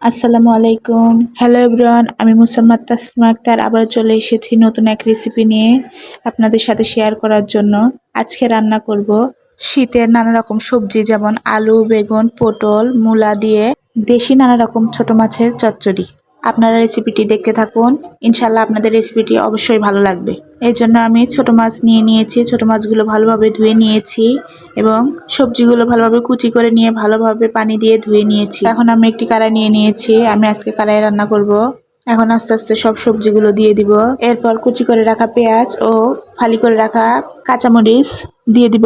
আসসালামু আলাইকুম। Hello everyone, আমি মুসাম্মাদ তাসলিমা আক্তার আবার চলে এসেছি নতুন এক রেসিপি নিয়ে আপনাদের সাথে শেয়ার করার জন্য। আজকে রান্না করব শীতের নানা রকম সবজি, যেমন আলু, বেগুন, পটল, মূলা দিয়ে দেশি নানা রকম ছোট মাছের চচ্চড়ি। আপনারা রেসিপিটি দেখতে থাকুন, ইনশাল্লাহ আপনাদের রেসিপিটি অবশ্যই ভালো লাগবে। এই জন্য আমি ছোট মাছ নিয়ে নিয়েছি, ছোট মাছগুলো ভালোভাবে ধুয়ে নিয়েছি এবং সবজিগুলো ভালোভাবে কুচি করে নিয়ে ভালোভাবে পানি দিয়ে ধুয়ে নিয়েছি। এখন আমি একটি কড়াই নিয়ে নিয়েছি, আমি আজকে কড়াইয়ে রান্না করব। এখন আস্তে আস্তে সব সবজিগুলো দিয়ে দিব। এরপর কুচি করে রাখা পেঁয়াজ ও ফালি করে রাখা কাঁচামরিচ দিয়ে দিব।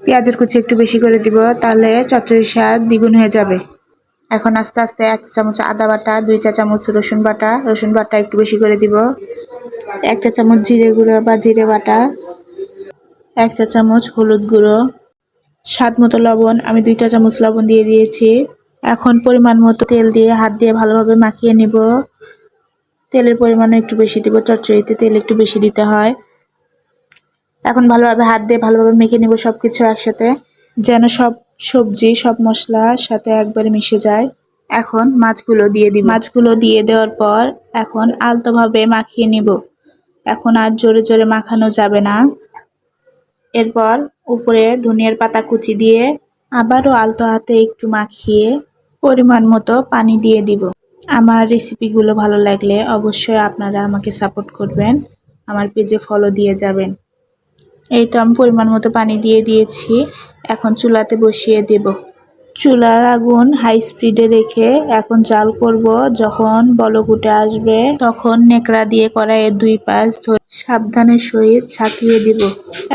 পেঁয়াজের কুচি একটু বেশি করে দিব, তাহলে চচ্চড়ির স্বাদ দ্বিগুণ হয়ে যাবে। এখন আস্তে আস্তে 1 চা চামচ আদা বাটা, 2 চা চামচ রসুন বাটা একটু বেশি করে দিব। 1 চা চামচ জিরে গুঁড়ো বা জিরে বাটা, 1 চা চামচ হলুদ গুঁড়ো, স্বাদ মতো লবণ, আমি 2 চা চামচ লবণ দিয়ে দিয়েছি। এখন পরিমাণ মতো তেল দিয়ে হাত দিয়ে ভালোভাবে মাখিয়ে নিব। তেলের পরিমাণও একটু বেশি দিব, চচ্চড়িতে তেল একটু বেশি দিতে হয়। এখন ভালোভাবে হাত দিয়ে ভালোভাবে মেখে নিব সবকিছু একসাথে, যেন সব সবজি সব মশলার সাথে একবারে মিশে যায়। এখন মাছগুলো দিয়ে দিব। মাছগুলো দিয়ে দেওয়ার পর এখন আলতোভাবে মাখিয়ে নিব। এখন আর জোরে জোরে মাখানো যাবে না। এরপর উপরে ধনিয়ার পাতা কুচি দিয়ে আবারও আলতো হাতে একটু মাখিয়ে পরিমাণ মতো পানি দিয়ে দিব। আমার রেসিপিগুলো ভালো লাগলে অবশ্যই আপনারা আমাকে সাপোর্ট করবেন, আমার পেজে ফলো দিয়ে যাবেন। এই তো আমি পরিমাণ মতো পানি দিয়ে দিয়েছি। এখন চুলাতে বসিয়ে দেব। চুলার আগুন হাই স্পিডে রেখে এখন জাল করব। যখন বলক উঠে আসবে তখন নেকড়া দিয়ে কড়াইয়ের 2 পাশ ধরে সাবধানের সহিত ছাকিয়ে দিব।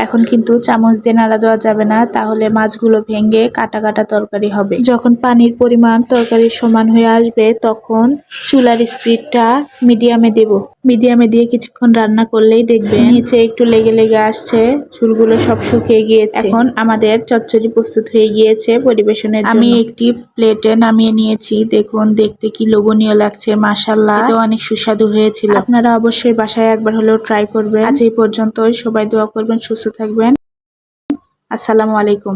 এখন কিন্তু চামচ দিয়ে নাড়া দেওয়া যাবে না, তাহলে মাছগুলো ভেঙে কাটা কাটা তরকারি হবে। যখন পানির পরিমাণ তরকারির সমান হয়ে আসবে তখন চুলার স্পিডটা মিডিয়ামে দেব। মিডিয়ামে দিয়ে কিছুক্ষণ রান্না করলেই দেখবেন নিচে একটু লেগে লেগে আসছে, চুলগুলো সব শুকিয়ে গিয়েছে। এখন আমাদের চচ্চড়ি প্রস্তুত হয়ে গিয়েছে পরিবেশনের জন্য। আমি একটি প্লেটে নামিয়ে নিয়েছি। দেখুন দেখতে কি লোভনীয় লাগছে, মাশাআল্লাহ, এটা অনেক সুস্বাদু হয়েছিল। আপনারা অবশ্যই বাসায় একবার হলেও ট্রাই করবেন। আজ এই পর্যন্তই, সবাই দোয়া করবেন, সুস্থ থাকবেন। আসসালামু আলাইকুম।